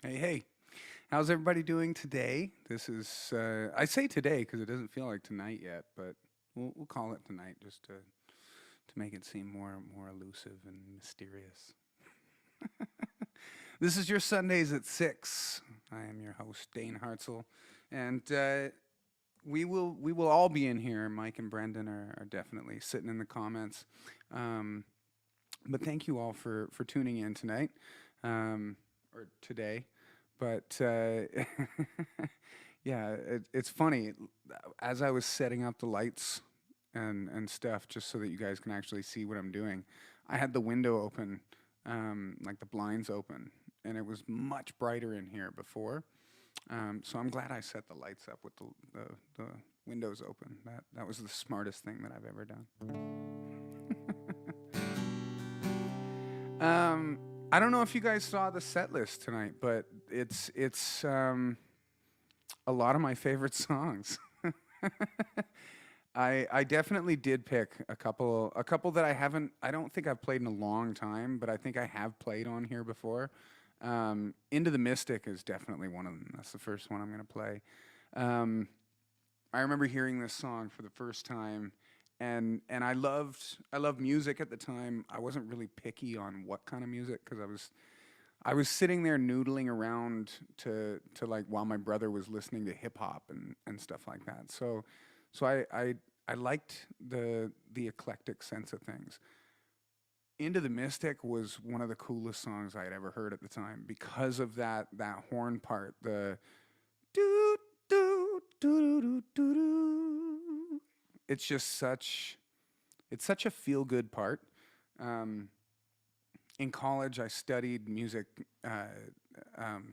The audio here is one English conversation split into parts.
Hey, hey. How's everybody doing today? This is, I say today because it doesn't feel like tonight yet, but we'll call it tonight just to make it seem more elusive and mysterious. This is your Sundays at 6. I am your host, Dane Hartzell, and we will all be in here. Mike and Brendan are definitely sitting in the comments. But thank you all for tuning in tonight, or today. But yeah, it's funny. As I was setting up the lights and stuff, just so that you guys can actually see what I'm doing, I had the window open, like the blinds open, and it was much brighter in here before. So I'm glad I set the lights up with the windows open. That was the smartest thing that I've ever done. I don't know if you guys saw the set list tonight, but it's a lot of my favorite songs. I definitely did pick a couple that I don't think I've played in a long time, but I think I have played on here before. Into the Mystic is definitely one of them. That's the first one I'm gonna play. I remember hearing this song for the first time, and I loved music at the time. I wasn't really picky on what kind of music because I was sitting there noodling around to like while my brother was listening to hip hop and stuff like that. So I liked the eclectic sense of things. Into the Mystic was one of the coolest songs I had ever heard at the time because of that horn part, the doo doo doo doo doo doo. It's just such a feel good part. In college, I studied music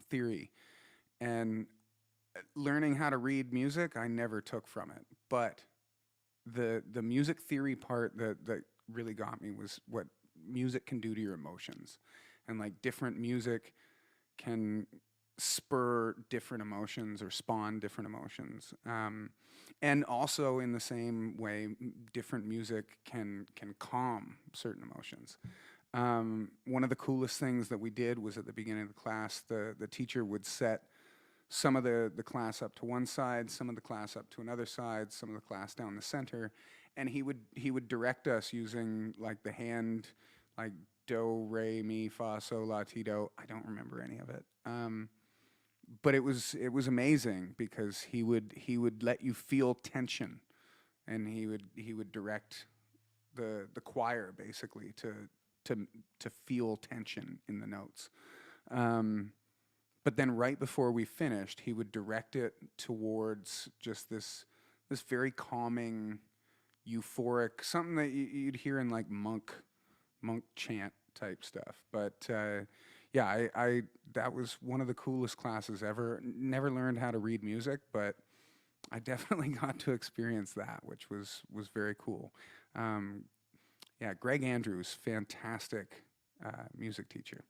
theory, and learning how to read music, I never took from it. But the music theory part that really got me was what music can do to your emotions, and like different music can spur different emotions or spawn different emotions. And also in the same way, different music can calm certain emotions. One of the coolest things that we did was at the beginning of the class, the teacher would set some of the class up to one side, some of the class up to another side, some of the class down the center, and he would direct us using like the hand, like do, re, mi, fa, sol, la, ti, do. I don't remember any of it. But it was amazing because he would let you feel tension, and he would direct the choir basically to feel tension in the notes. But then right before we finished, he would direct it towards just this very calming, euphoric, something that you'd hear in like monk chant type stuff. But yeah, I that was one of the coolest classes ever. Never learned how to read music, but I definitely got to experience that, which was very cool. Yeah, Greg Andrews, fantastic music teacher.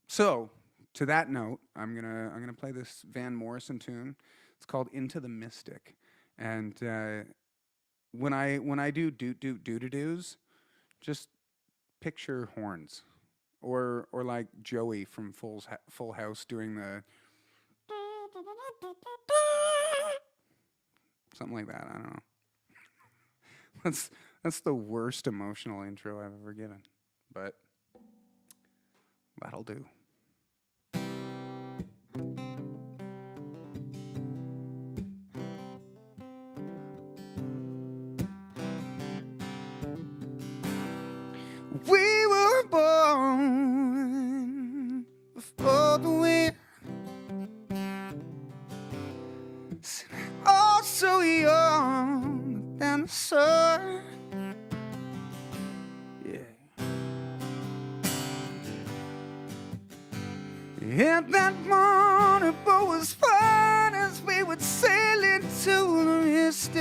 So to that note, I'm gonna play this Van Morrison tune. It's called "Into the Mystic," and when I do do's, just picture horns, or like Joey from Full House doing the something like that. I don't know. That's the worst emotional intro I've ever given, but that'll do. We were born before the wind, oh so young than the sun. And that morning boat was fine as we would sail into the mystic.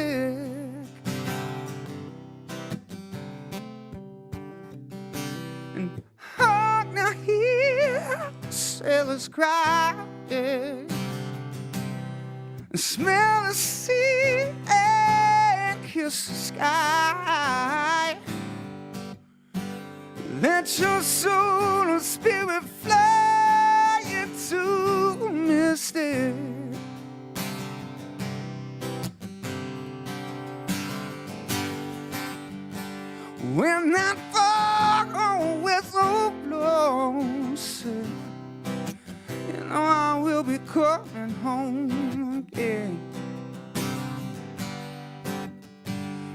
And hark now hear the sailors cry, and smell the sea and kiss the sky. Let your soul and spirit fly When that fog whistle blows, you know I will be coming home again.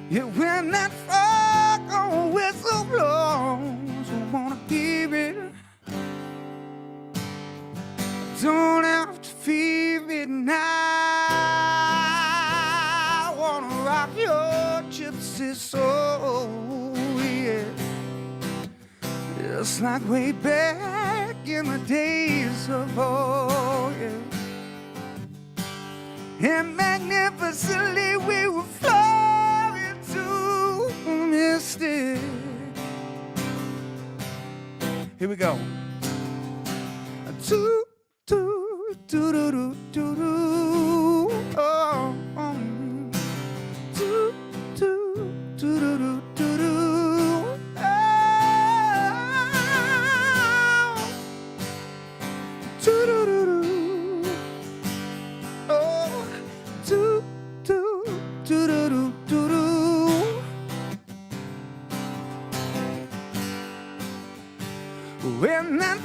Yeah, when that fog whistle blows, I wanna hear it. Don't have to fear it now. I wanna rock your gypsy soul, yeah. Just like way back in the days of old, yeah. And magnificently we were flying to the mystic. Here we go. Do do do do do do do. Oh, do do do do do do do. Do do do do. Oh, do do do do do do do. When that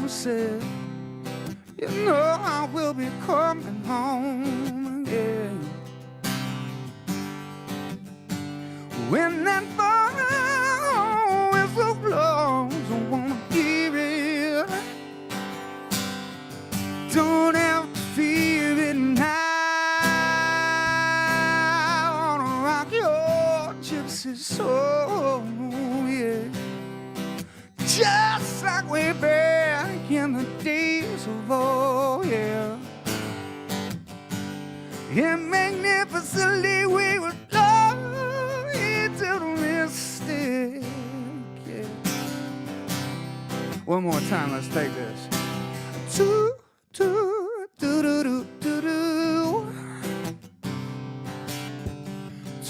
said, you know I will be coming home again. When that fire whistle blows, I wanna hear it. Don't have to fear it now. I wanna rock your gypsy soul, yeah. Just like way back in the days of old, yeah. And magnificently we would fly into the mystic, yeah. One more time, let's take this. Do, do, do, do, do, do, do.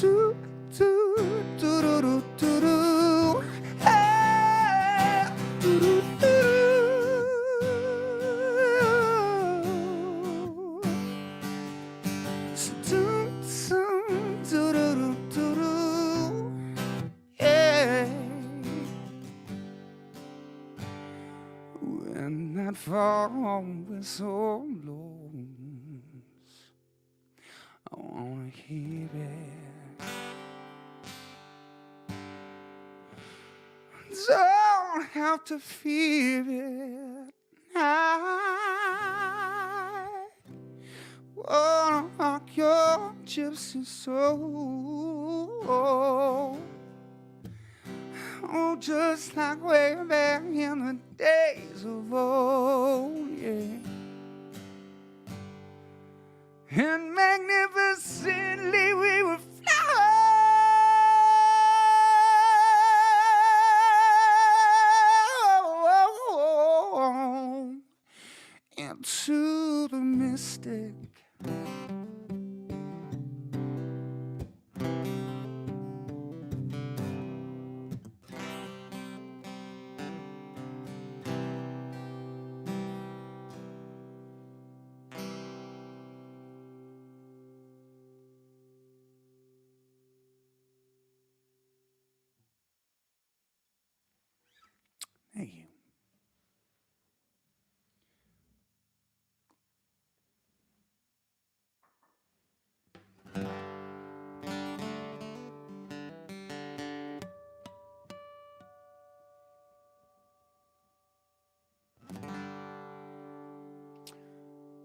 Do, do, do, do, do, do, do. Hey, do, do, do. When that fall whistle blows, I wanna hear it. Don't have to fear it. I wanna rock your gypsy soul. Oh, just like way back in the days of old, yeah. And magnificently we were flying into the mystic. Thank you.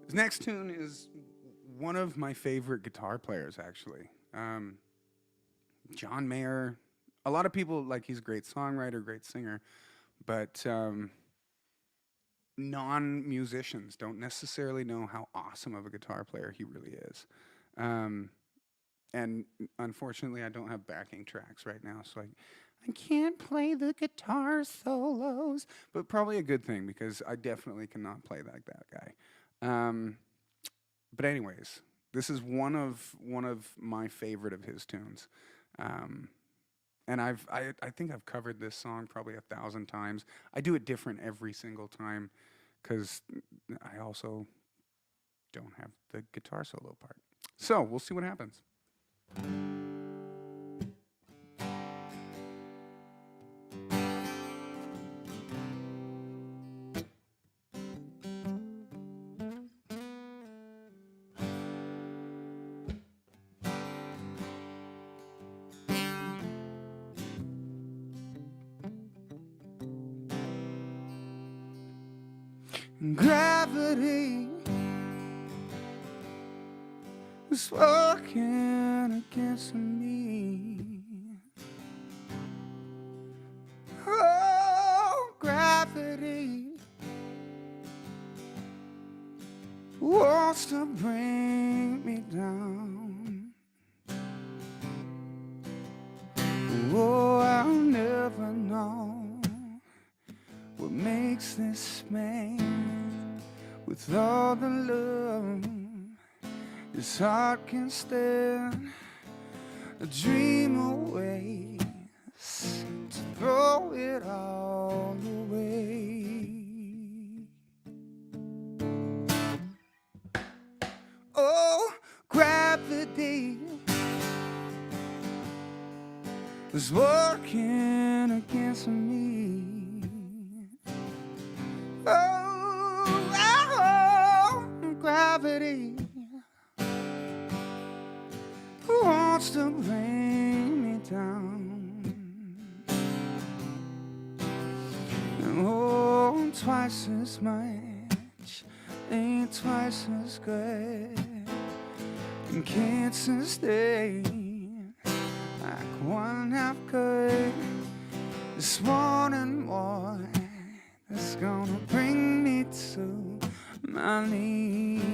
This next tune is one of my favorite guitar players, actually. John Mayer. A lot of people, like, he's a great songwriter, great singer, but non-musicians don't necessarily know how awesome of a guitar player he really is. And unfortunately, I don't have backing tracks right now, so I can't play the guitar solos, but probably a good thing because I definitely cannot play like that guy. But anyways, this is one of my favorite of his tunes. And I think I've covered this song probably 1,000 times. I do it different every single time because I also don't have the guitar solo part. So we'll see what happens. Gravity is working against me. Oh, gravity wants to bring me down. Oh, I'll never know what makes this man with all the love his heart can stand. A dream away to throw it all away. Oh, gravity is working against me. Oh, gravity wants to bring me down. Oh, twice as much ain't twice as good, and can't sustain like one half could. This one and more that's gonna bring me to my knees.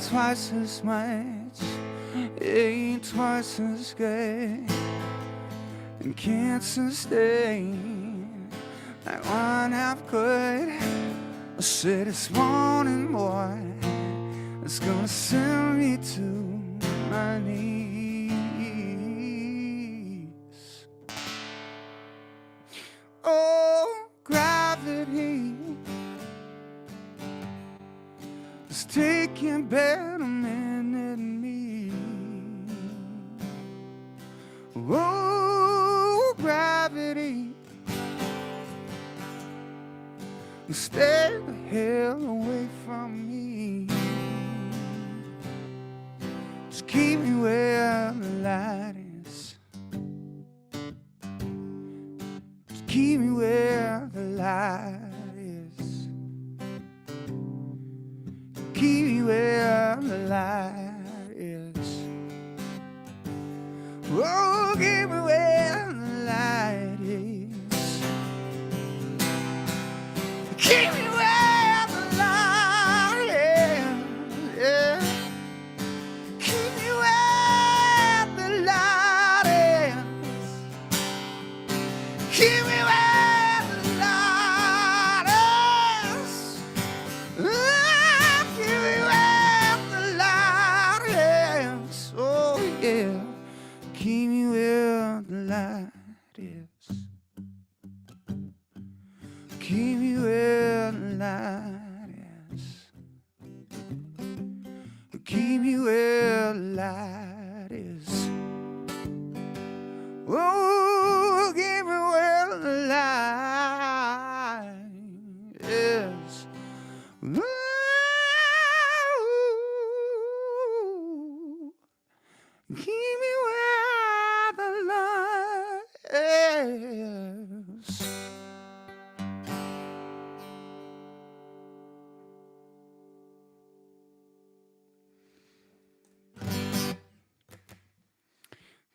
Twice as much ain't twice as good, and can't sustain like one half could. I said it's wanting more that's gonna send me to my knees. Oh, gravity is taking better men than me. Oh, gravity, stay the hell away from me. Just keep me where the light is. Just keep me where the light is. Keep me where the light is. Oh, keep me where the light is. Keep me where the light is. Yeah. Keep me where the light is. Keep me where the light is. Keep me where the light is. Oh yeah. Keep me where the light is. Keep me where the light is. Keep me where the light is. Oh, keep me where the light is. Ooh, keep me where the light is.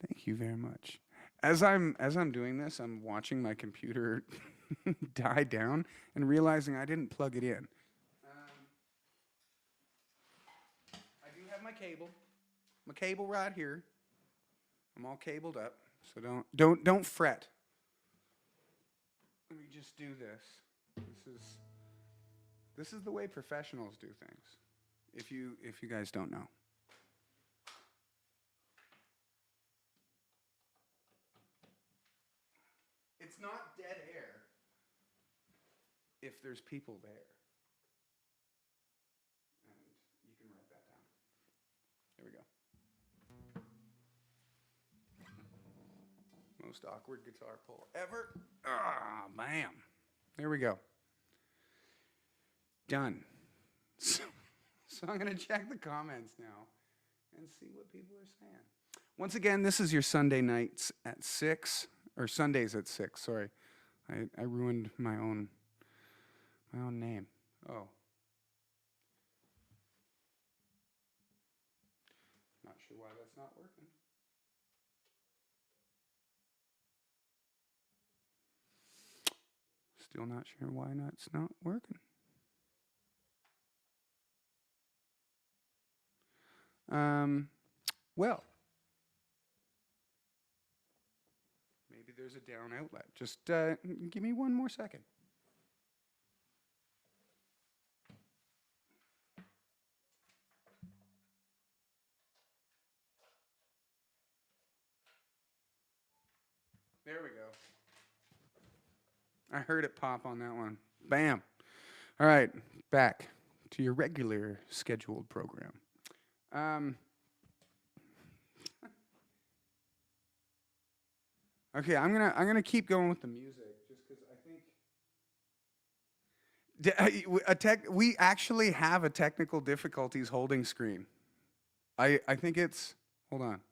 Thank you very much. As I'm doing this, I'm watching my computer die down and realizing I didn't plug it in. I do have my cable right here. I'm all cabled up, so don't fret. Let me just do this. This is the way professionals do things. If you guys don't know. It's not dead air if there's people there. most awkward guitar pull ever. Ah, bam. There we go. Done. So I'm going to check the comments now and see what people are saying. Once again, this is your Sunday nights at 6, or Sundays at 6, sorry. I ruined my own name. Oh. Not sure why that's not working. Still not sure why it's not working. Well, maybe there's a down outlet. Just give me one more second. There we go. I heard it pop on that one. Bam. All right, back to your regular scheduled program. Okay, I'm gonna keep going with the music just because I think we actually have a technical difficulties holding screen. I think it's, hold on,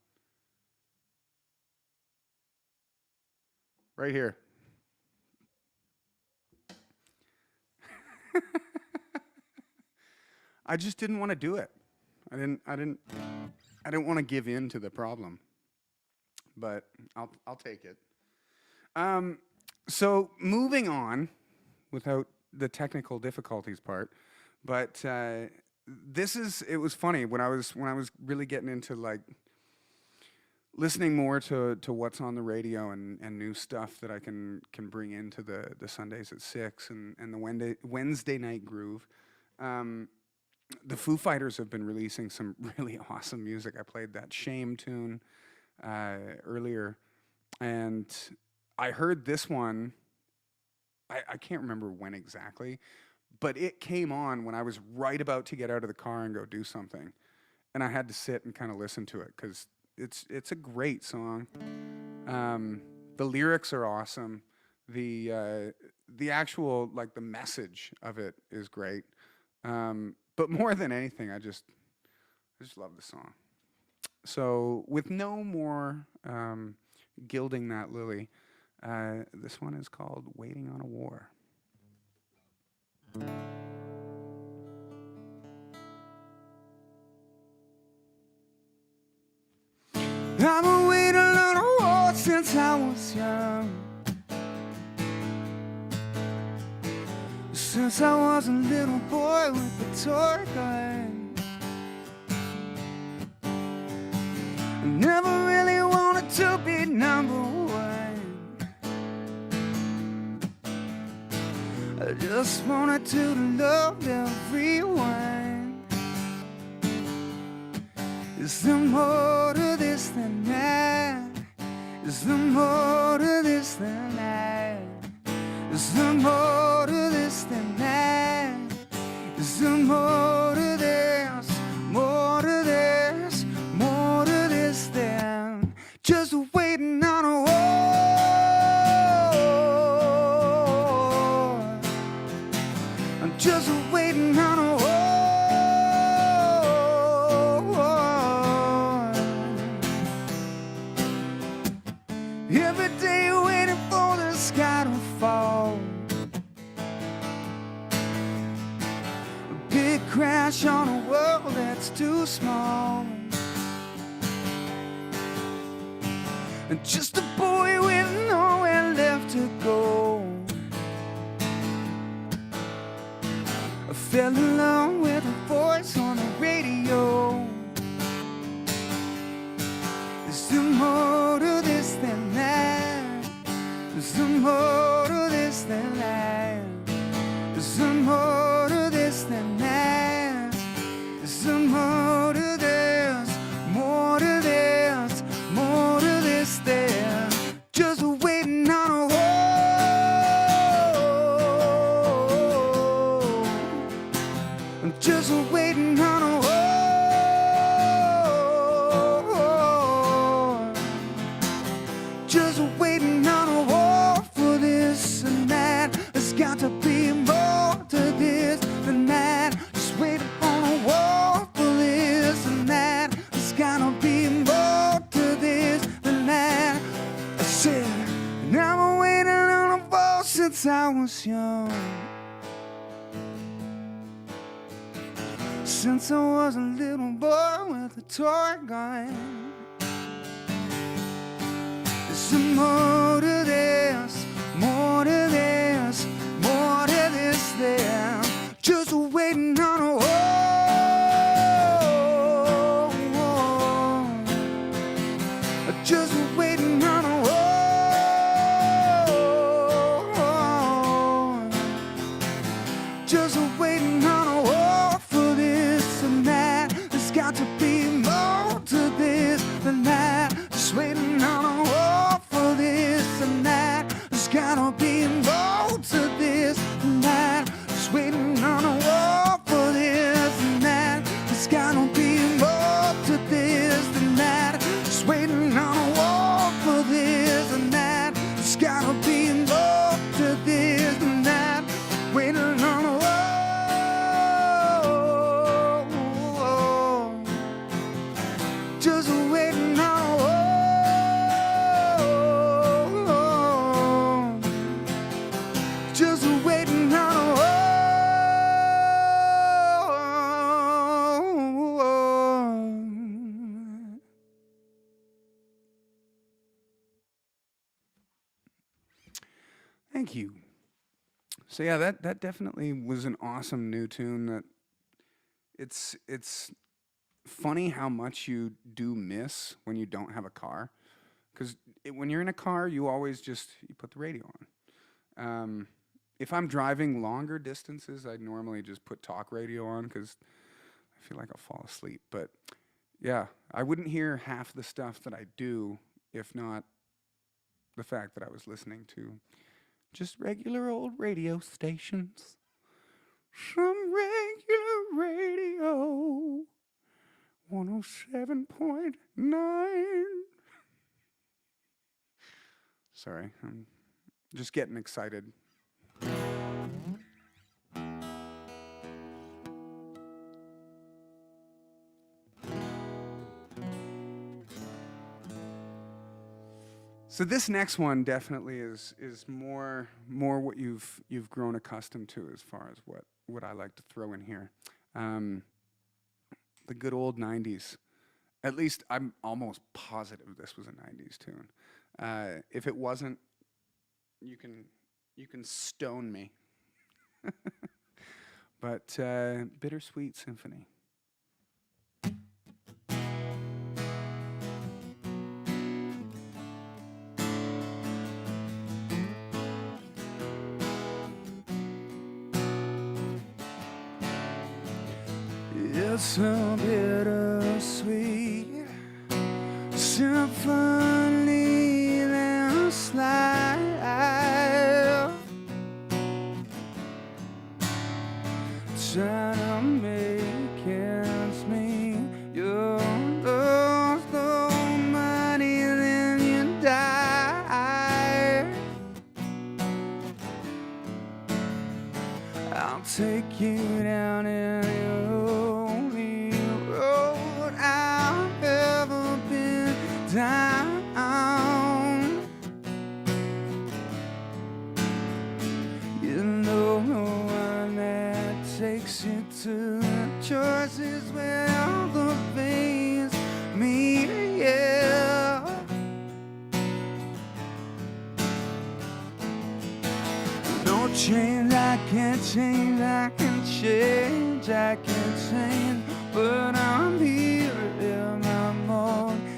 right here. I just didn't want to do it. I didn't want to give in to the problem, but I'll take it. So moving on, without the technical difficulties part, but it was funny when I was really getting into like listening more to what's on the radio and new stuff that I can bring into the Sundays at 6 and the Wednesday night groove. The Foo Fighters have been releasing some really awesome music. I played that Shame tune earlier, and I heard this one, I can't remember when exactly, but it came on when I was right about to get out of the car and go do something, and I had to sit and kind of listen to it because it's a great song. The lyrics are awesome. The actual, like, the message of it is great. But more than anything, I just love the song. So with no more gilding that lily, this one is called Waiting on a War. I've been waiting on a war since I was young. Since I was a little boy with a toy gun. I never really wanted to be number one. I just wanted to love everyone. Is there more to this than that? Is there more to this than that? Is there more to this than that? Is there more to this? More to this? More to this than just waiting on a war? I'm just waiting on a war. Every day waiting for the sky to fall. A big crash on a world that's too small. And just a boy with nowhere left to go. I fell in love with a voice on the radio. Is there more to this than that? Is there more to this than that? Is there more to this than that? Is there more to this? More to this? More to this than just waiting on a war? I'm just waiting on a war. Just waiting. was young, since I was a little boy with a toy gun. There's more to this, more to this, more to this than just waiting on a wall. Just waiting on a wall. Just waiting on a wall for this and that. There's got to be more to this than that. Just waiting on a wall for this and that. There's gotta be more to this and that. Just waiting on a wall for this and that. There's gotta be more to this than that. Just waiting on a wall for this and that. There's gotta be more to this than that. Waiting on a wall. Just waiting on a wall. Just waiting on a wall. Thank you. So yeah, that definitely was an awesome new tune. That it's funny how much you do miss when you don't have a car, because when you're in a car, you always you put the radio on. If I'm driving longer distances, I normally just put talk radio on because I feel like I'll fall asleep. But yeah, I wouldn't hear half the stuff that I do if not the fact that I was listening to just regular old radio stations. Some regular radio. 107.9. Sorry, I'm just getting excited. So this next one definitely is more what you've grown accustomed to as far as what I like to throw in here. The good old 90s. At least I'm almost positive this was a 90s tune. If it wasn't, you can stone me. But Bittersweet Symphony. It's a bittersweet symphony that's life, trying to make ends meet. You lose the money, then you die. I'll take you down in down. You know one that takes you to the choices where all the veins meet, yeah. No change, I can't change, I can change, I can change, but I'm here in my morning.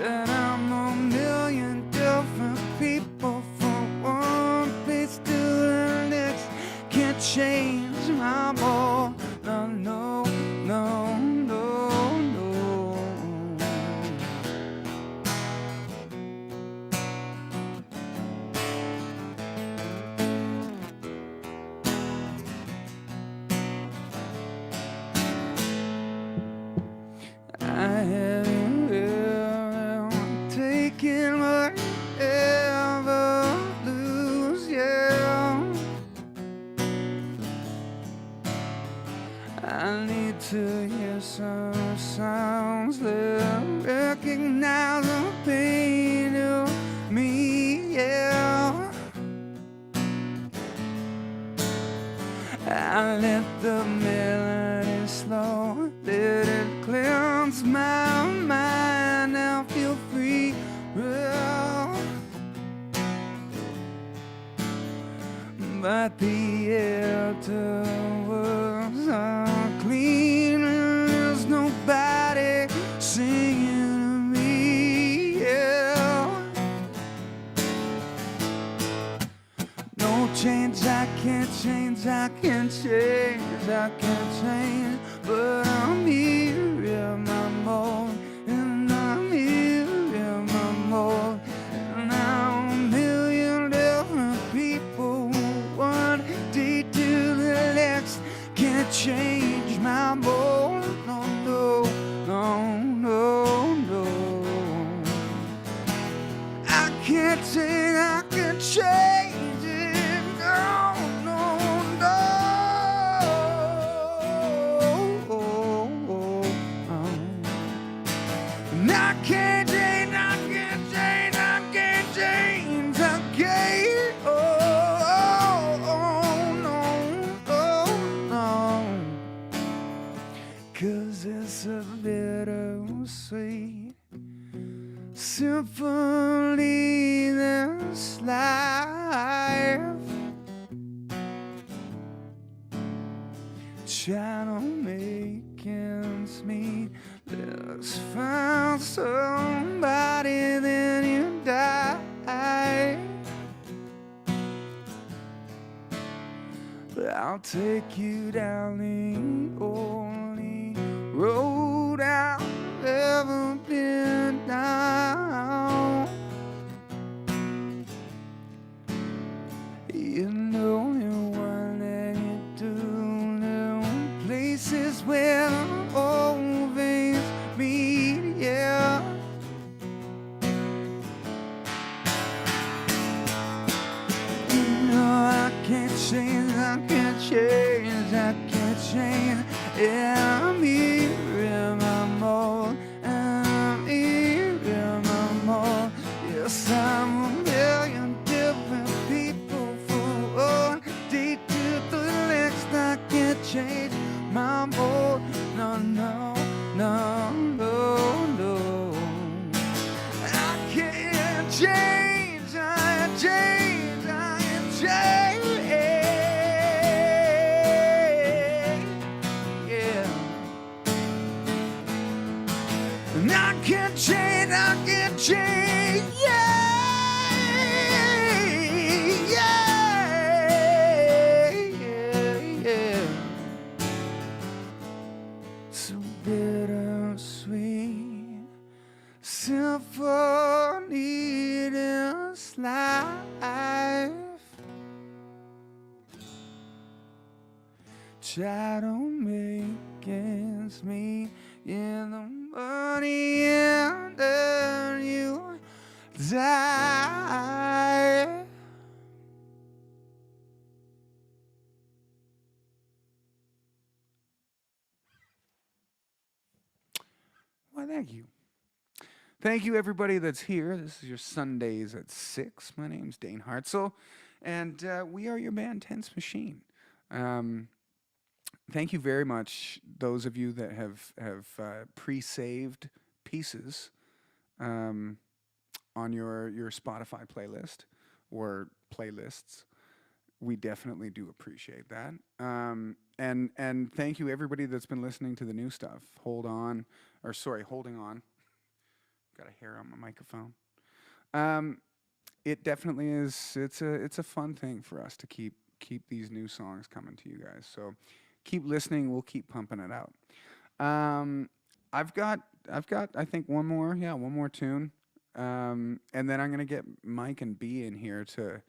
And I'm a million different people from one place to the next. Can't change my more. No, no, no, no, no. I haven't taken whatever lose, yeah. I need to hear some sounds that recognize the pain of me. yeah. I let the melody slow, let it cleanse my mind. Now feel free, well, but the afterwards are clean. There's nobody singing to me, yeah. No change, I can't change, I can't change, I can't change, but I'm here in my mold, and I'm here in my mold, and now a million different people, one day to the next, can't change my mold, no, no, no, no, no. I can't change, I can't change it, no, no, no. And I can't change, I can't change, I can't change, I can't, no, no. 'Cause it's a bittersweet symphony, this life. Try to make ends meet. Let's find somebody, then you die. But I'll take you down the only road I've ever been down. You know you want that you do know places where old veins meet, yeah. You know I can't change, I can't change, I can't change, yeah. I'm here in my mold, and I'm here in my mold. Yes, I'm a million different people from one day to the next. I can't change my mold, no, no, no, no, no. I can't change, I can't change, I can't change, yeah. And I can't change, I can't change, yeah, yeah. So bittersweet symphony, this life. Try to make ends meet in the money, and then you die. Why, thank you. Thank you, everybody that's here. This is your Sundays at 6. My name's Dane Hartzell, and we are your band Tense Machine. Thank you very much, those of you that have pre-saved pieces on your Spotify playlist or playlists. We definitely do appreciate that. And thank you, everybody that's been listening to the new stuff. Holding on. Got a hair on my microphone. It definitely is. It's a fun thing for us to keep these new songs coming to you guys. So keep listening. We'll keep pumping it out. I've got I think one more tune, and then I'm gonna get Mike and B in here to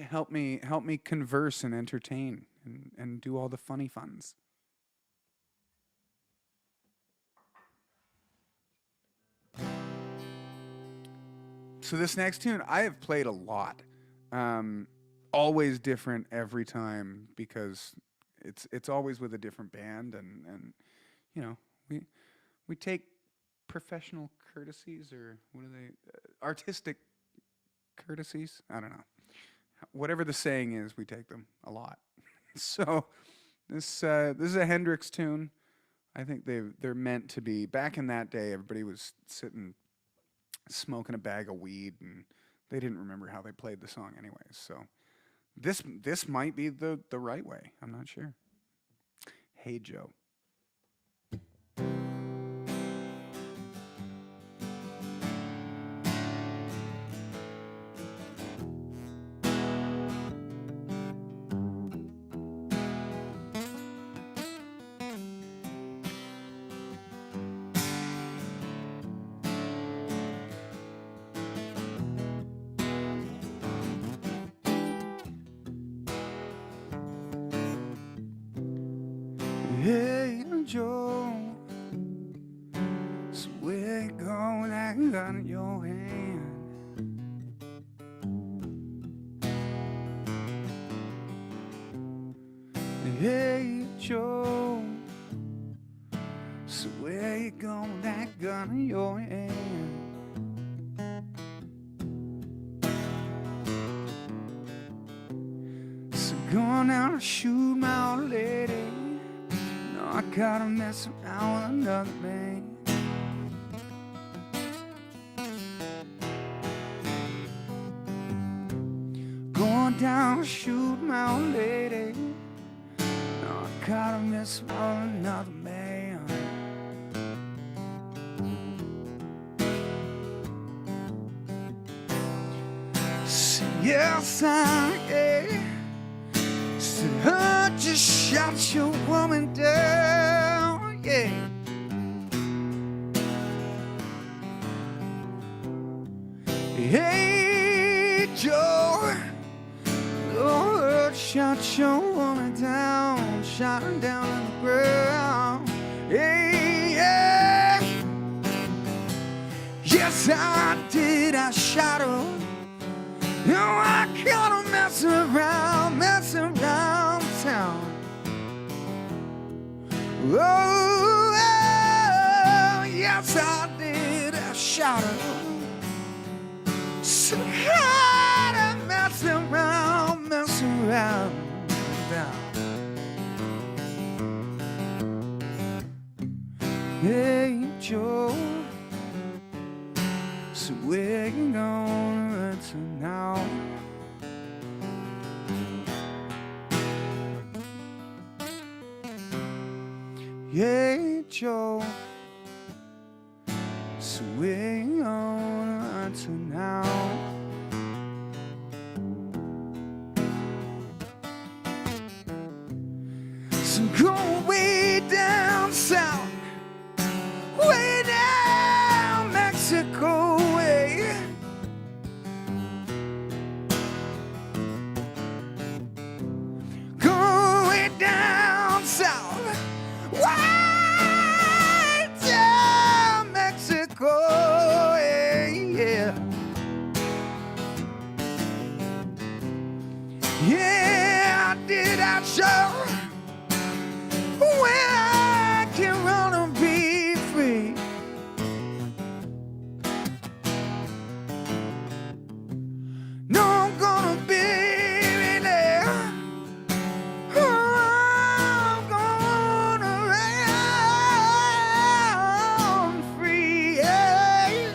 help me converse and entertain and do all the funny funs. So this next tune I have played a lot, always different every time because it's always with a different band, and you know we take professional courtesies, or what are they, artistic courtesies. I don't know. Whatever the saying is, we take them a lot. So this is a Hendrix tune. I think they're meant to be. Back in that day, everybody was sitting smoking a bag of weed, and they didn't remember how they played the song anyways. So this might be the right way. I'm not sure. Hey Joe. Hey Joe, so where you go with that gun in your hand? Hey Joe, so where you go with that gun in your hand? So going out and shoot my old lady. I gotta mess around with another man. Going down to shoot my old lady. No, I gotta mess around with another man. So yes, I said, just shot your woman down, yeah. Hey, Joe, Lord, shot your woman down, shot her down on the ground. Hey, yeah. Yes, I did, I shot her. No, I gotta mess around town. Oh, yes, I did, I shot her. So I gotta mess around town. Hey, Joe, so where you gonna run to now? Yeah, Joe, so where you gonna run to now? So go way down south, way down Mexico way. Go way down south, way down Mexico way, yeah. Yeah, I did, I sure. Where I can run and be free. No, I'm gonna be there. I'm gonna run free. Yeah.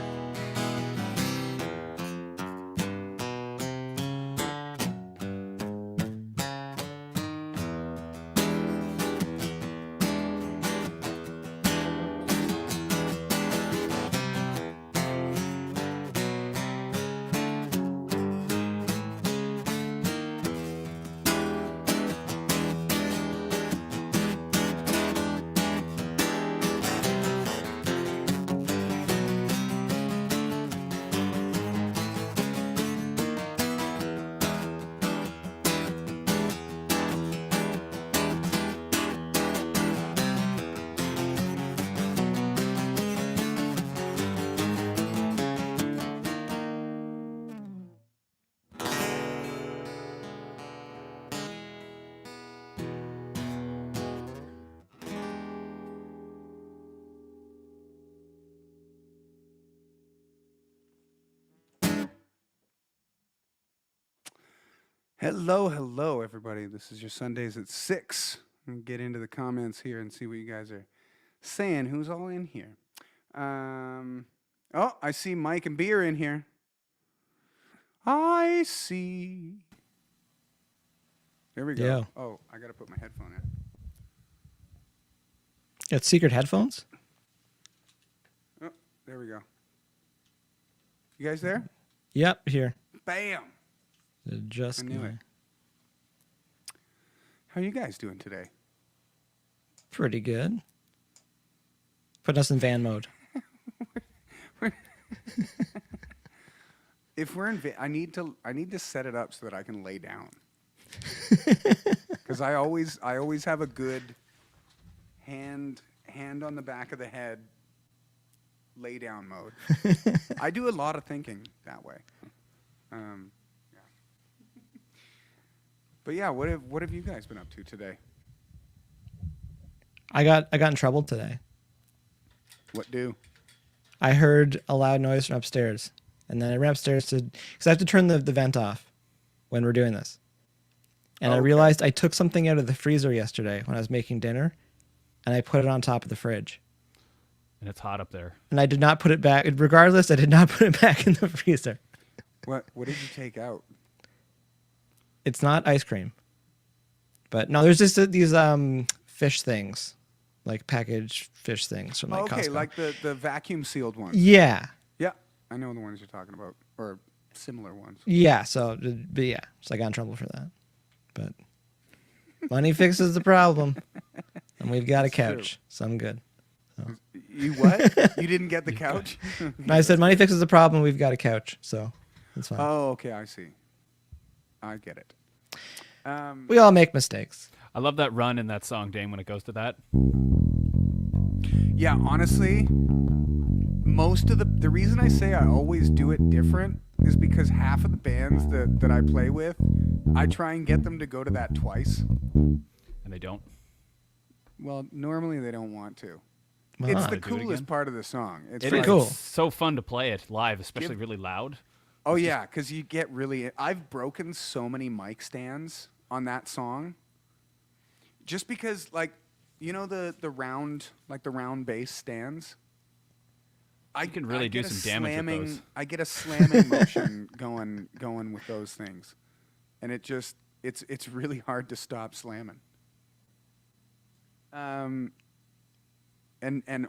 Hello, everybody. This is your Sundays at 6. Get into the comments here and see what you guys are saying. Who's all in here? Oh, I see Mike and Beer in here. I see. There we go. Yeah. Oh, I got to put my headphone in. Got secret headphones? Oh, there we go. You guys there? Yep, here. Bam. Just I knew it. How you guys doing today? Pretty good. Putting us in van mode. If we're in, I need to set it up so that I can lay down. Because I always have a good hand on the back of the head, lay down mode. I do a lot of thinking that way. Yeah. But yeah, what have you guys been up to today? I got in trouble today. What do? I heard a loud noise from upstairs, and then I ran upstairs because I have to turn the vent off when we're doing this. And I realized I took something out of the freezer yesterday when I was making dinner, and I put it on top of the fridge. And it's hot up there. And I did not put it back. Regardless, I did not put it back in the freezer. What did you take out? It's not ice cream. But no, there's just these fish things, like packaged fish things from like Costco. Like the vacuum sealed ones. Yeah. Yeah, I know the ones you're talking about, or similar ones. Yeah, so I got in trouble for that. But money fixes the problem. And we've got a couch, so I'm good. So. You what? You didn't get the couch? I said money fixes the problem, we've got a couch, so it's fine. Oh, okay, I see. I get it. We all make mistakes. I love that run in that song, Dane, when it goes to that. Yeah, honestly, most of the reason I say I always do it different is because half of the bands that I play with, I try and get them to go to that twice. And they don't. Well, normally they don't want to. Well, It's not. the Do it coolest again? part of the song. It's pretty like, cool. It's so fun to play it live, especially really loud. Oh yeah, because you get really. I've broken so many mic stands on that song. Just because, like, you know the round bass stands. You can really do get a some damage with those. I get a slamming motion going with those things, and it's really hard to stop slamming. And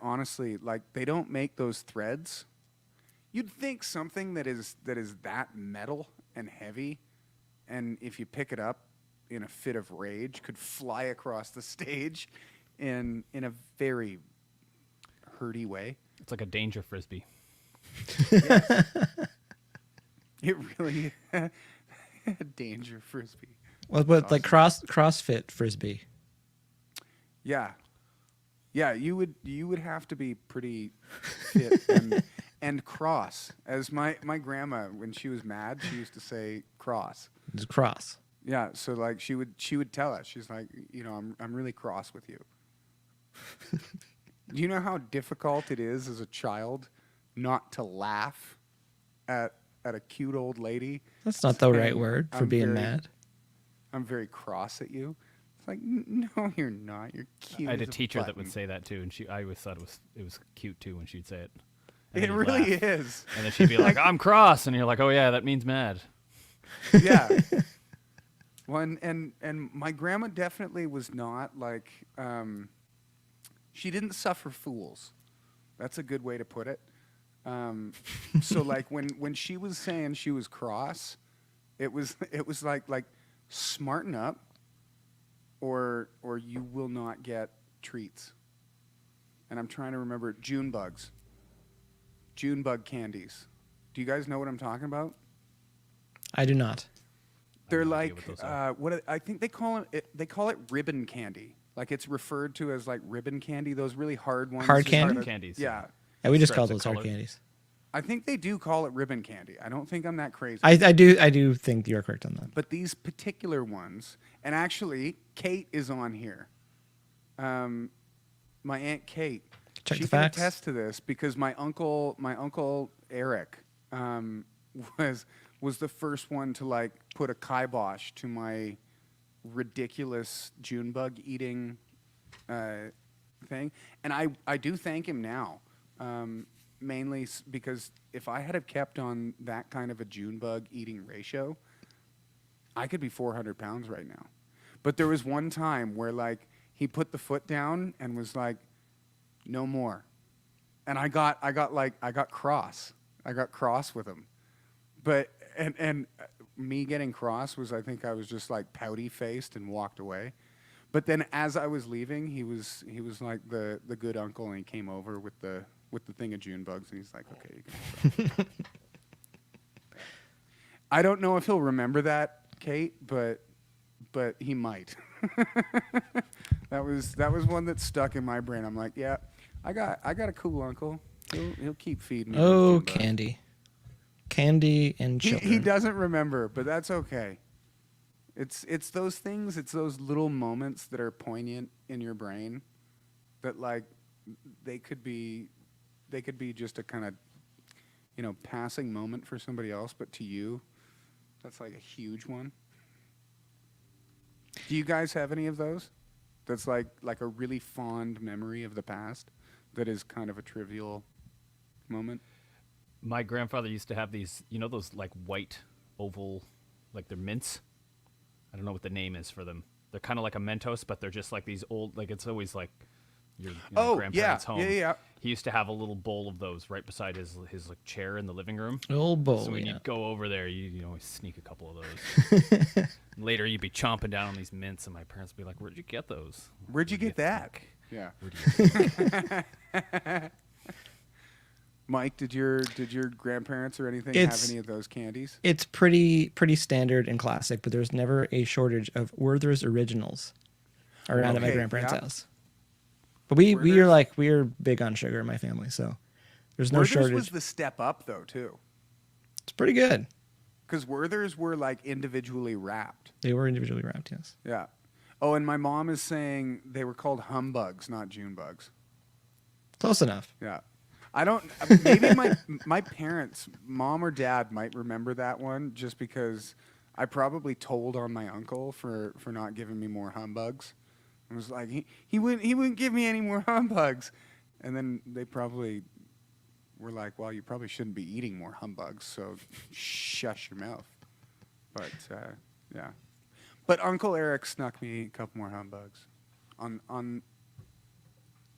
honestly, like, they don't make those threads. You'd think something that is that metal and heavy, and if you pick it up in a fit of rage, could fly across the stage in a very hurty way. It's like a danger frisbee. It really danger frisbee. Well, but like CrossFit frisbee. Yeah, you would have to be pretty fit and cross. As my grandma, when she was mad, she used to say cross. It's cross. Yeah, so like she would tell us, she's like, I'm really cross with you. Do you know how difficult it is as a child not to laugh at a cute old lady? That's not the right saying, word for being mad. I'm very cross at you. It's like, no, you're not. You're cute. I had a as teacher that would button." say that too, and I always thought it was cute too when she'd say it. And It then you'd really laugh. is. And then she'd be like, "I'm cross," and you're like, "Oh yeah, that means mad." Yeah. Well, and my grandma definitely was not like, she didn't suffer fools. That's a good way to put it. So like when she was saying she was cross, it was like smarten up, or you will not get treats. And I'm trying to remember June bug candies. Do you guys know what I'm talking about? I do not. They're no idea like what those are. I think they call it ribbon candy. Like, it's referred to as like ribbon candy. Those really hard ones. Hard just candy? Hard candies. Yeah. Yeah, we just call Stripes those of hard color. candies. I think they do call it ribbon candy. I don't think I'm that crazy. I do think you're correct on that. But these particular ones, and actually, Kate is on here. My Aunt Kate. Check she the can facts. attest to this because my uncle Eric was was the first one to like put a kibosh to my ridiculous June bug eating thing, and I do thank him now, mainly because if I had have kept on that kind of a June bug eating ratio, I could be 400 pounds right now. But there was one time where like he put the foot down and was like, no more, and I got cross. I got cross with him, but and me getting cross was, I think I was just like pouty faced and walked away. But then as I was leaving, he was like the good uncle, and he came over with the thing of June bugs, and he's like, okay, you can go. I don't know if he'll remember that, Kate, but he might. That was one that stuck in my brain. I'm like, yeah, I got a cool uncle. He'll keep feeding me. Oh, candy and children. He doesn't remember, but that's okay. It's those things. It's those little moments that are poignant in your brain, that like they could be just a kind of, passing moment for somebody else, but to you, that's like a huge one. Do you guys have any of those? That's like a really fond memory of the past that is kind of a trivial moment? My grandfather used to have these, those like white oval, like they're mints. I don't know what the name is for them. They're kind of like a Mentos, but they're just like these old, like it's always like your grandparents' home. Yeah. He used to have a little bowl of those right beside his like chair in the living room. Old bowl. So when yeah. you'd go over there, you always sneak a couple of those. Later, you'd be chomping down on these mints, and my parents would be like, "Where'd you get those? Where'd you get that?" think? Yeah. Where'd you get Mike, did your grandparents or anything It's- have any of those candies? It's pretty standard and classic, but there's never a shortage of Werther's Originals around at my Okay, grandparents' yeah. house. But we Werther's? are big on sugar in my family, so there's no Werther's shortage. was the step up though too, It's pretty good. because Werther's were like individually wrapped. They were individually wrapped, yes. Yeah. Oh, and my mom is saying they were called humbugs, not June bugs. Close enough. Yeah. I don't. Maybe my parents, mom or dad, might remember that one, just because I probably told on my uncle for not giving me more humbugs. I was like, he wouldn't give me any more humbugs, and then they probably were like, well, you probably shouldn't be eating more humbugs, so shush your mouth. But yeah. But Uncle Eric snuck me a couple more humbugs on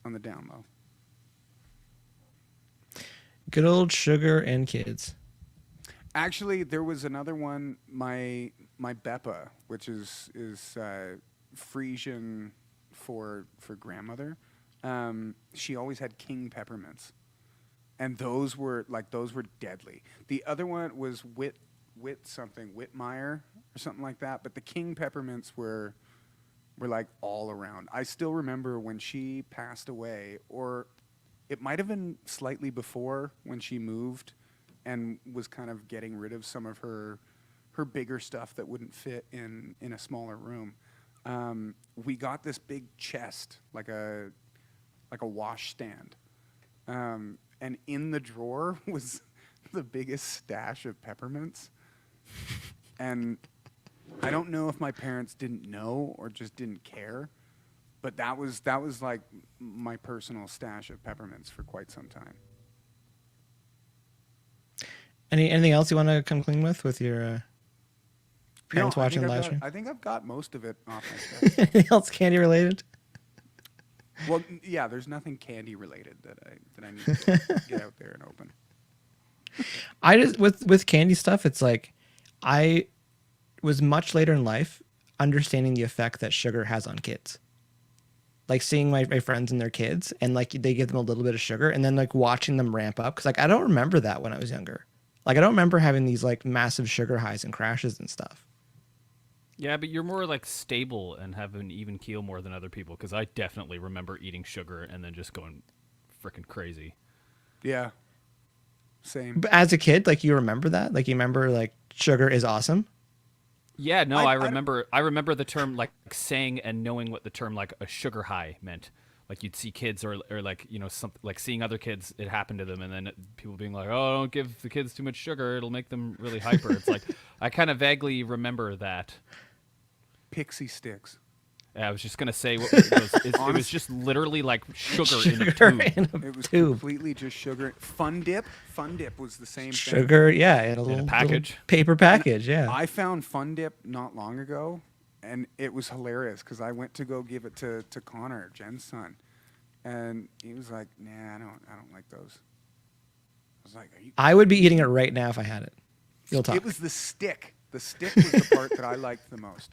the down low. Good old sugar and kids. Actually, there was another one. My Beppa, which is Frisian for grandmother. She always had king peppermints, and those were deadly. The other one was Whitmire or something like that. But the king peppermints were like all around. I still remember when she passed away, or it might have been slightly before, when she moved and was kind of getting rid of some of her bigger stuff that wouldn't fit in a smaller room. We got this big chest, like a wash stand, and in the drawer was the biggest stash of peppermints. And I don't know if my parents didn't know or just didn't care, but that was like my personal stash of peppermints for quite some time. Anything else you want to come clean with your parents watching the live stream? I think I've got most of it off my chest. Anything else candy related? Well, yeah, there's nothing candy related that I need to get out there and open. I just with candy stuff, it's like I was much later in life understanding the effect that sugar has on kids. Like seeing my friends and their kids, and like they give them a little bit of sugar, and then like watching them ramp up, because like I don't remember that when I was younger. Like I don't remember having these like massive sugar highs and crashes and stuff. Yeah, but you're more like stable and have an even keel more than other people, because I definitely remember eating sugar and then just going freaking crazy. Yeah. Same. But as a kid, like you remember that? Like you remember like sugar is awesome? Yeah, no, I I remember the term, like saying and knowing what the term like a sugar high meant. like you'd see kids or like something like seeing other kids, it happened to them, and then people being like, oh, don't give the kids too much sugar, it'll make them really hyper. It's like I kind of vaguely remember that. Pixie sticks. I was just gonna say it was just literally like sugar in a tube. It was tube. completely just sugar. Fun Dip was the same thing. Sugar, yeah, in a little package. little paper package, yeah. I found Fun Dip not long ago, and it was hilarious because I went to go give it to Connor, Jen's son, and he was like, "Nah, I don't like those." I was like, "Are you?" I would be eating it right now if I had it. You'll talk. It was the stick. The stick was the part that I liked the most.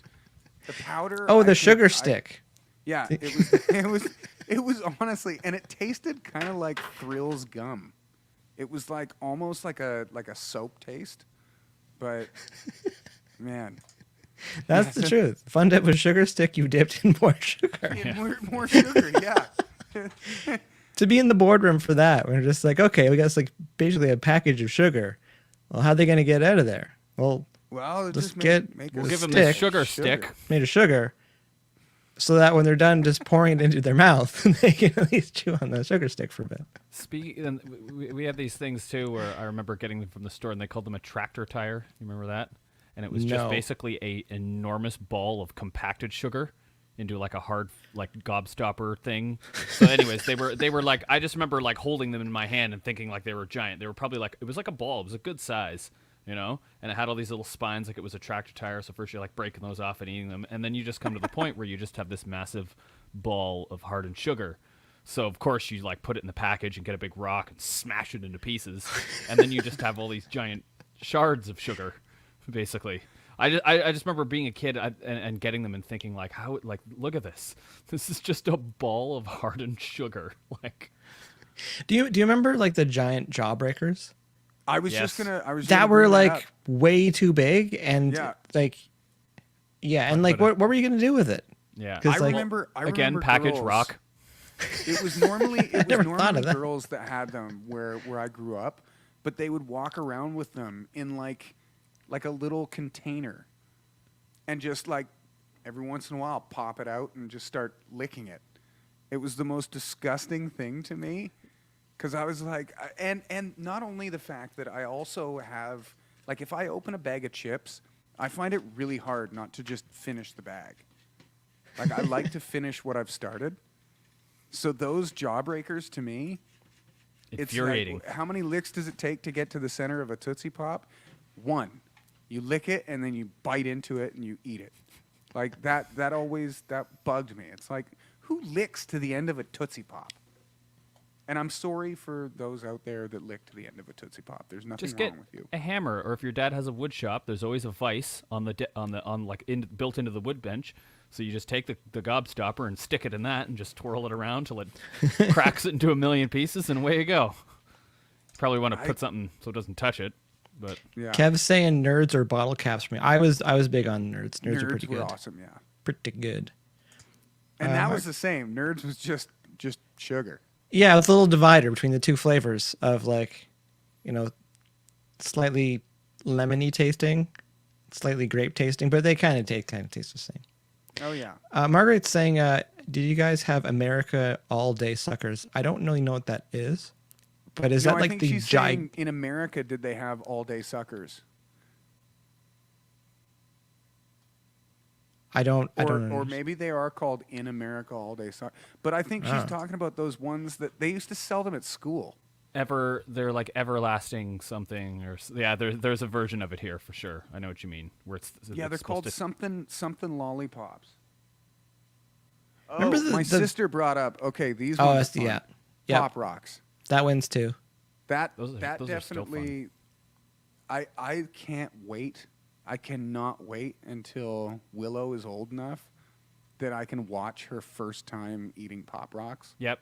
The powder. Oh, I the think sugar stick. Yeah, it was honestly, and it tasted kind of like Thrills gum. It was like almost like a soap taste, but man, That's the truth. Fun Dip was sugar stick you dipped in more sugar. more sugar. Yeah. To be in the boardroom for that, we're just like, okay, we got like basically a package of sugar. Well, how are they going to get out of there? Well, Well, Let's just get- make We'll a give them stick. the sugar stick. made of sugar, so that when they're done just pouring it into their mouth, they can at least chew on the sugar stick for a bit. Speaking, we had these things too where I remember getting them from the store, and they called them a tractor tire. You remember that? And it was just No. basically a enormous ball of compacted sugar into like a hard like gobstopper thing. So, anyways, they were like, I just remember like holding them in my hand and thinking like they were giant. They were probably like, it was like a ball. It was a good size, and it had all these little spines like it was a tractor tire. So first you're like breaking those off and eating them, and then you just come to the point where you just have this massive ball of hardened sugar. So of course you like put it in the package and get a big rock and smash it into pieces, and then you just have all these giant shards of sugar, basically. I just remember being a kid and getting them and thinking like, how, like, look at this. This is just a ball of hardened sugar. Like, Do you remember like the giant jawbreakers? I was Yes. just gonna. I was That gonna were bring like up. way too big and Yeah. like, yeah, and like but what were you gonna do with it? yeah. 'Cause, I like- remember. I Again, remember package girls- rock. It was normally never thought of that. girls that had them where I grew up, but they would walk around with them in like a little container, and just like every once in a while pop it out and just start licking it. It was the most disgusting thing to me, because I was like, and not only the fact that I also have like if I open a bag of chips, I find it really hard not to just finish the bag. Like I like to finish what I've started. So those jawbreakers to me, Infuriating. it's like, how many licks does it take to get to the center of a Tootsie Pop? One. You lick it and then you bite into it and you eat it. Like that bugged me. It's like, who licks to the end of a Tootsie Pop? And I'm sorry for those out there that lick to the end of a Tootsie Pop. There's nothing Just get wrong with you. a hammer, or if your dad has a wood shop, there's always a vise on built into the wood bench. So you just take the gobstopper and stick it in that and just twirl it around till it cracks it into a million pieces, and away you go. Probably want to put something so it doesn't touch it, but Yeah. Kev's saying nerds or bottle caps for me. I was big on nerds. Nerds are pretty were good. awesome, yeah. Pretty good. And that was the same. Nerds was just sugar. Yeah, with a little divider between the two flavors of like, slightly lemony tasting, slightly grape tasting, but they kind of taste the same. Oh yeah. Margaret's saying, did you guys have America All Day Suckers? I don't really know what that is, but is No, that I like think the she's saying in America, did they have all day suckers? I don't Or understand. maybe they are called in America all day suckers. But I think she's talking about those ones that they used to sell them at school. they're like everlasting something, or yeah, there's a version of it here for sure. I know what you mean. Where it's Yeah, they're supposed called to- something lollipops. Oh, Remember my the- sister brought up. Okay, these Oh, ones. that's are fun. yeah. Pop rocks. That wins too. That Those are still definitely. I can't wait. I cannot wait until Willow is old enough that I can watch her first time eating Pop Rocks. Yep.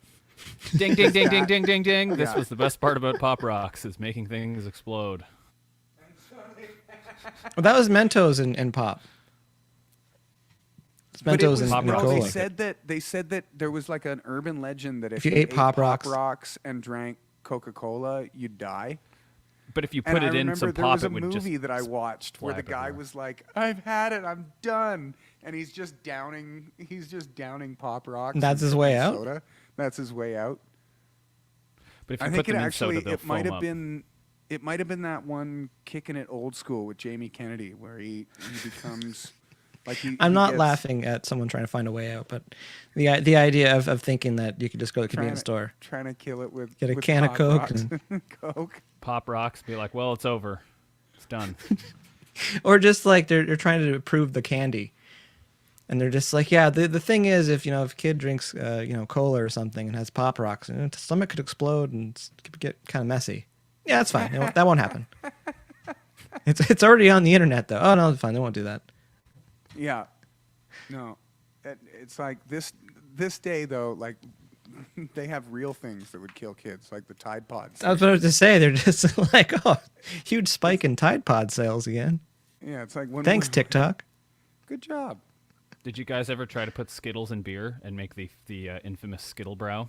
Ding ding ding ding ding ding ding. This Yeah. was the best part about Pop Rocks, is making things explode. Well, that was Mentos and Pop. It's But it Mentos was, and Pop no, Rocks. Cola. they said that there was like an urban legend that if you you ate Pop Rocks- Rocks and drank Coca-Cola, you'd die. But if you And put I it in remember some there pop, was a it would just movie that I watched where the splatter guy everywhere. was like, "I've had it, I'm done," and he's just downing Pop Rocks. That's and his way out? soda. That's his way out. But if you I put think it them in actually soda, they'll it might foam have up. been it might have been that one Kicking It Old School with Jamie Kennedy where he becomes like I'm he not gets laughing at someone trying to find a way out, but the idea of thinking that you could just go to the trying convenience store, trying to kill it with get a with can of Pop Coke, Rocks and and Coke. Pop rocks, be like, well, it's over. It's done. or just like they're trying to improve the candy, and they're just like, yeah, the thing is, if if a kid drinks cola or something and has Pop Rocks, and his stomach could explode and could get kind of messy. Yeah, that's fine. That won't happen. It's already on the internet though. Oh no, it's fine. They won't do that. Yeah. No. It's like this day though, like they have real things that would kill kids, like the Tide Pods. I was about to say they're just like, oh, huge spike in Tide Pod sales again. Yeah, it's like when Thanks, TikTok. Good job. Did you guys ever try to put Skittles in beer and make the infamous Skittle brow?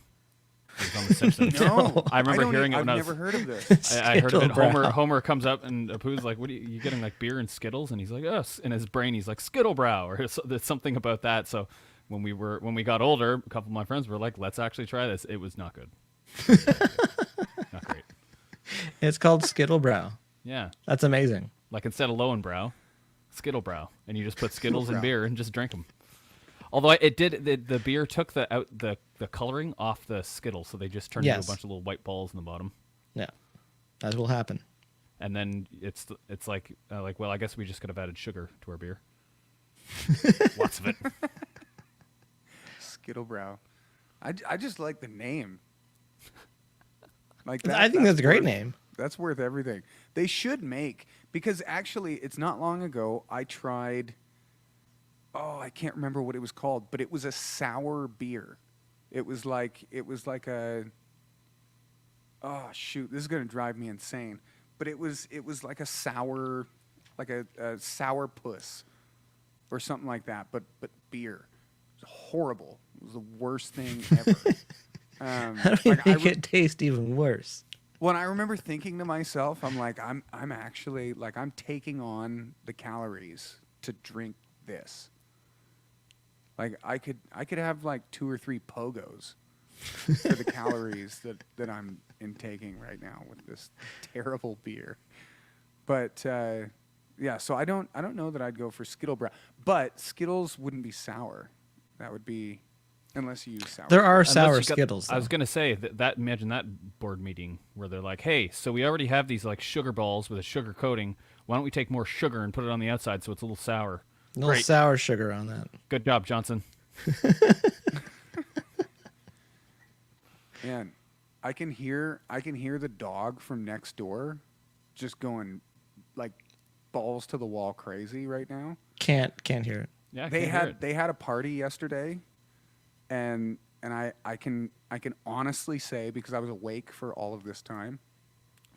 It was on The Simpsons. No, I remember hearing it I've when I was. never heard of this. I heard of it. Skittle brow. Homer comes up and Apu's like, "What are you getting? Like beer and Skittles?" And he's like, "Yes." In his brain, he's like, "Skittle brow," or there's something about that. So when we got older, a couple of my friends were like, "Let's actually try this." It was not good. Not great. It's called Skittle Brow. Yeah, That's amazing. like instead of Lowenbrow, Skittle brow, and you just put Skittles in Brow. beer and just drink them. Although it did, the beer took the coloring off the Skittles, so they just turned into Yes. a bunch of little white balls in the bottom. Yeah, that will happen. And then it's like well, I guess we just could have added sugar to our beer. Lots of it. Skittlebrow. I just like the name. Like that, I think that's a great worth- name. That's worth everything. They should make, because actually it's not long ago I tried, oh, I can't remember what it was called, but it was a sour beer. It was like a, oh shoot, this is going to drive me insane. But it was like a sour, like a sour puss or something like that, but beer. It was horrible. It was the worst thing ever. How do you like, I make it taste even worse? Well, I remember thinking to myself, I'm like, I'm actually like I'm taking on the calories to drink this. Like I could have like 2 or 3 pogos for the calories that I'm intaking right now with this terrible beer. But yeah, so I don't know that I'd go for Skittlebrow, but Skittles wouldn't be sour. That would be, unless you use sour. There are Unless sour you got- Skittles. I was though. gonna say that imagine that board meeting where they're like, "Hey, so we already have these like sugar balls with a sugar coating. Why don't we take more sugar and put it on the outside so it's a little sour?" A little Great. sour sugar on that. Good job, Johnson. Man, I can hear the dog from next door just going like balls to the wall crazy right now. Can't hear it. Yeah, I They can hear had it. they had a party yesterday, and I can honestly say, because I was awake for all of this time,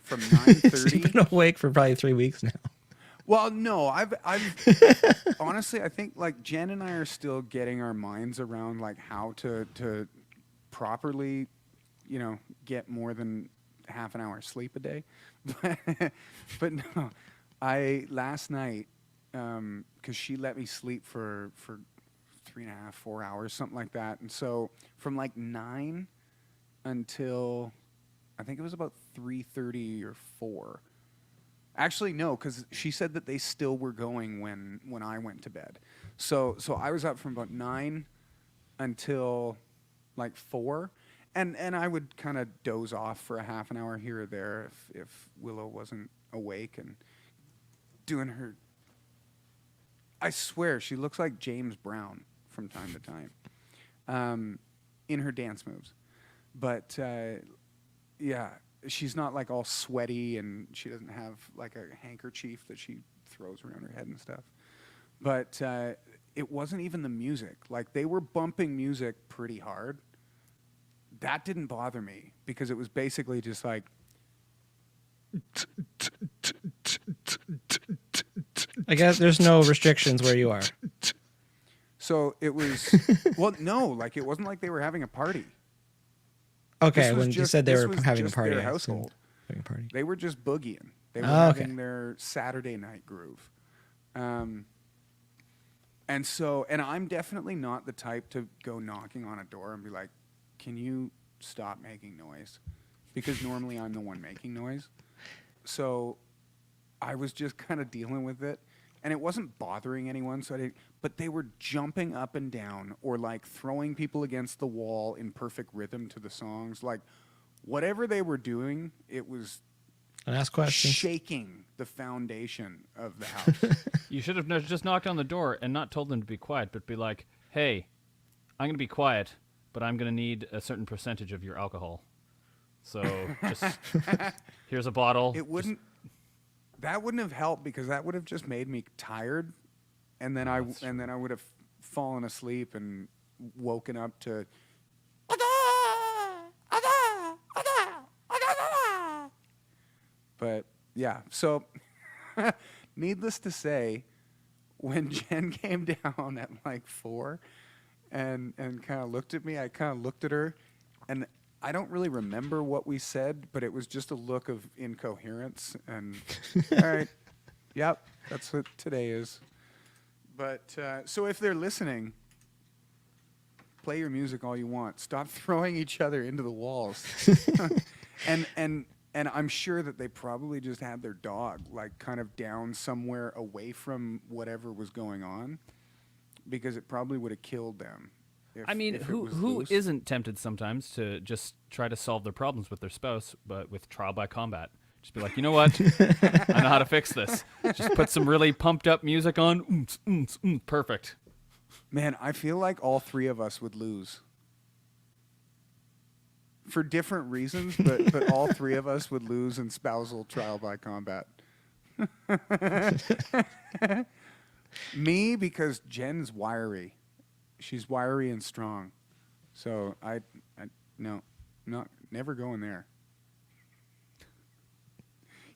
from You've 9:30. been awake for probably 3 weeks now. Well, no, I've honestly, I think like Jen and I are still getting our minds around like how to properly, get more than half an hour sleep a day. But no, last night, because she let me sleep for 3.5, 4 hours, something like that, and so from like 9 until I think it was about 3:30 or 4. Actually, no, because she said that they still were going when I went to bed. So I was up from about 9 until like 4, and I would kind of doze off for a half an hour here or there if Willow wasn't awake and doing her. I swear she looks like James Brown from time to time, in her dance moves, but yeah. She's not like all sweaty, and she doesn't have like a handkerchief that she throws around her head and stuff. But it wasn't even the music. Like they were bumping music pretty hard. That didn't bother me because it was basically just like. I guess there's no restrictions where you are. So it was. Well, no, like it wasn't like they were having a party. Okay, This was when you just- said they this were was having a just party, their I assumed household. having a party. They were just boogieing. They were Oh, okay. having their Saturday night groove. And I'm definitely not the type to go knocking on a door and be like, can you stop making noise? Because normally I'm the one making noise. So I was just kind of dealing with it. And it wasn't bothering anyone, but they were jumping up and down or like throwing people against the wall in perfect rhythm to the songs. Like whatever they were doing, it was And ask questions. shaking the foundation of the house. You should have just knocked on the door and not told them to be quiet, but be like, "Hey, I'm going to be quiet, but I'm going to need a certain percentage of your alcohol. So just here's a bottle." That wouldn't have helped because that would have just made me tired, and then I would have fallen asleep and woken up to. But yeah, so needless to say, when Jen came down at like 4 and kind of looked at me, I kind of looked at her, and I don't really remember what we said, but it was just a look of incoherence. And all right, yep, that's what today is. But so if they're listening, play your music all you want. Stop throwing each other into the walls. and I'm sure that they probably just had their dog like kind of down somewhere away from whatever was going on, because it probably would have killed them. I mean, who isn't tempted sometimes to just try to solve their problems with their spouse, but with trial by combat? Just be like, you know what? I know how to fix this. Just put some really pumped up music on. Perfect. Man, I feel like all three of us would lose. For different reasons, but all three of us would lose in spousal trial by combat. Me, because Jen's wiry. She's wiry and strong. So no, never going there.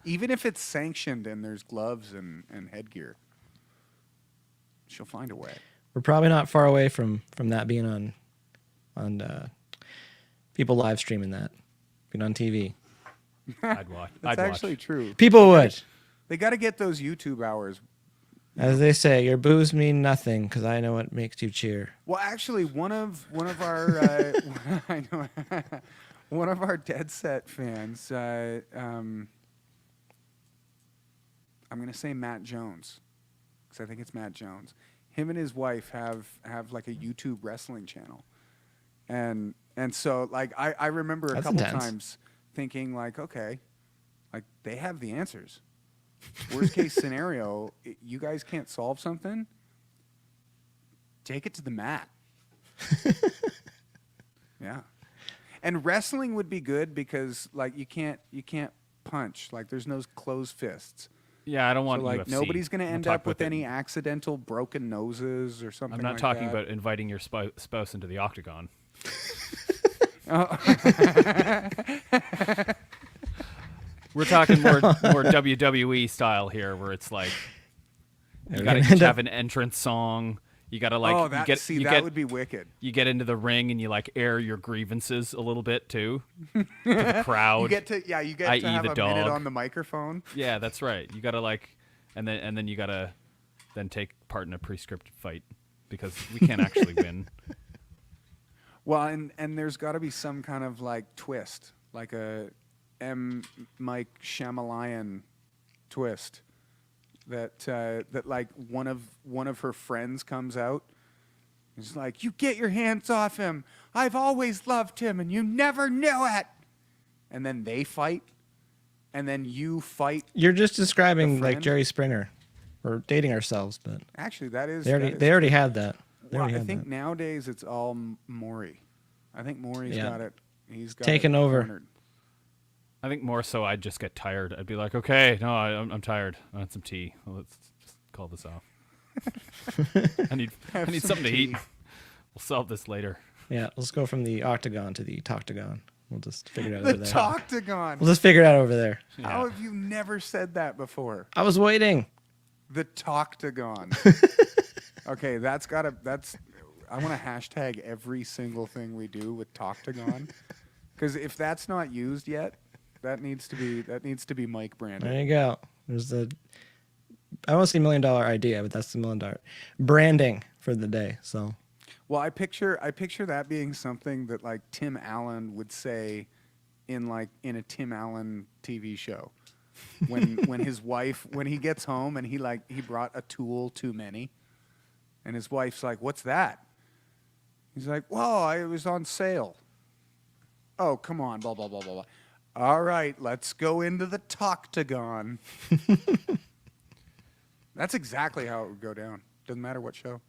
Even if it's sanctioned and there's gloves and headgear, she'll find a way. We're probably not far away from that being on people live streaming that, being on TV. I'd watch. That's actually true. People would. They got to get those YouTube hours. As they say, your boos mean nothing because I know what makes you cheer. Well, actually, one of our I know, one of our Dead Set fans. I'm gonna say Matt Jones, because I think it's Matt Jones. Him and his wife have like a YouTube wrestling channel, and so like I remember a That's couple intense. times thinking like, okay, like they have the answers. Worst case scenario, you guys can't solve something, take it to the mat. Yeah. And wrestling would be good because like you can't punch. Like there's no closed fists. Yeah, I don't want So like UFC. nobody's going to I'm end talking up with about any accidental broken noses or something I'm not like talking that. about inviting your spouse into the octagon. We're talking more WWE style here, where it's like you gotta each have an entrance song. You gotta like that would be wicked. You get into the ring and you like air your grievances a little bit too to the crowd. You get to i.e. have the a dog. minute on the microphone. Yeah, that's right. You gotta like, and then you gotta then take part in a pre-scripted fight because we can't actually win. Well, and there's got to be some kind of like twist, like a M. Mike Shyamalan twist that like one of her friends comes out. He's like, "You get your hands off him! I've always loved him, and you never knew it." And then they fight, and then you fight. You're just describing The like friend? Jerry Springer. We're dating ourselves, but Actually, that is they already had that. They Well, already I had think that. nowadays it's all Maury. I think Maury's Yeah. got it. He's got Taken it over. cornered. I think more so I'd just get tired. I'd be like, okay, no, I'm tired. I want some tea. Well, let's just call this off. I need Have some something to eat. tea. We'll solve this later. Yeah, let's go from the octagon to the toctagon. We'll just figure it out The over there. Toctagon. We'll just figure it out over there. How have you never said that before? I was waiting. The Toctagon. Okay, I want to hashtag every single thing we do with Toctagon, because if that's not used yet, that needs to be Mike branded. There you go. There's the. I don't see $1 million idea, but that's the $1 million branding for the day. So Well, I picture that being something that like Tim Allen would say in a Tim Allen TV show. When his wife, when he gets home and he brought a tool too many, and his wife's like, "What's that?" He's like, "Well, it was on sale." "Oh, come on, blah blah blah blah blah." "All right, let's go into the Toctagon." That's exactly how it would go down. Doesn't matter what show.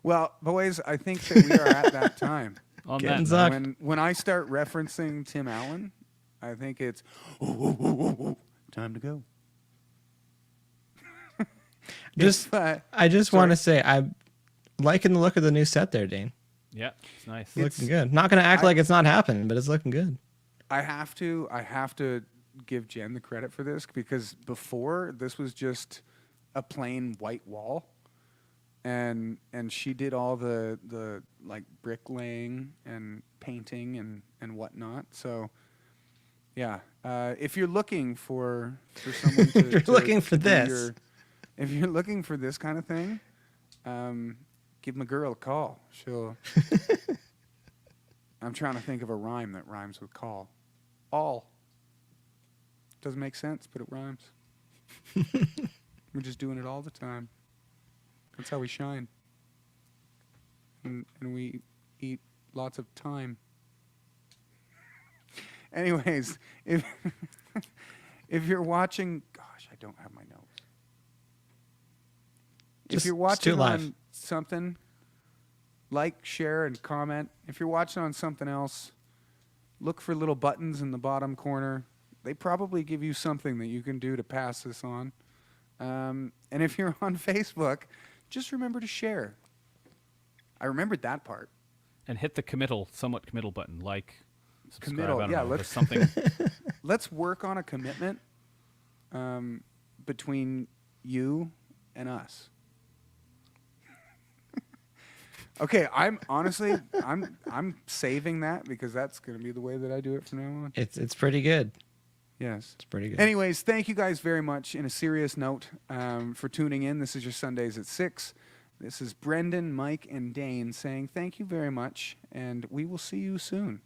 Well, boys, I think that we are at that time. On Getting that, zucked. When I start referencing Tim Allen, I think it's time to go. I just want to say I'm liking the look of the new set there, Dane. yeah, it's nice. Looking good. Not gonna act like it's not happening, but it's looking good. I have to give Jen the credit for this because before this was just a plain white wall, and she did all the like bricklaying and painting and whatnot. So yeah, if you're looking for someone to, You're looking for do this. if you're looking for this kind of thing, give my girl a call. She'll. I'm trying to think of a rhyme that rhymes with call. All. Doesn't make sense, but it rhymes. We're just doing it all the time. That's how we shine. And we eat lots of time. Anyways, if you're watching, gosh, I don't have my notes. If you're watching on something, like, share, and comment. If you're watching on something else, look for little buttons in the bottom corner. They probably give you something that you can do to pass this on. And if you're on Facebook, just remember to share. I remembered that part. And hit the somewhat committal button, like, subscribe. Committal, I don't yeah, know, let's- there's something. Let's work on a commitment between you and us. Okay, I'm saving that because that's going to be the way that I do it from now on. It's pretty good. Yes. It's pretty good. Anyways, thank you guys very much. In a serious note, for tuning in. This is your Sundays at 6. This is Brendan, Mike, and Dane saying thank you very much, and we will see you soon.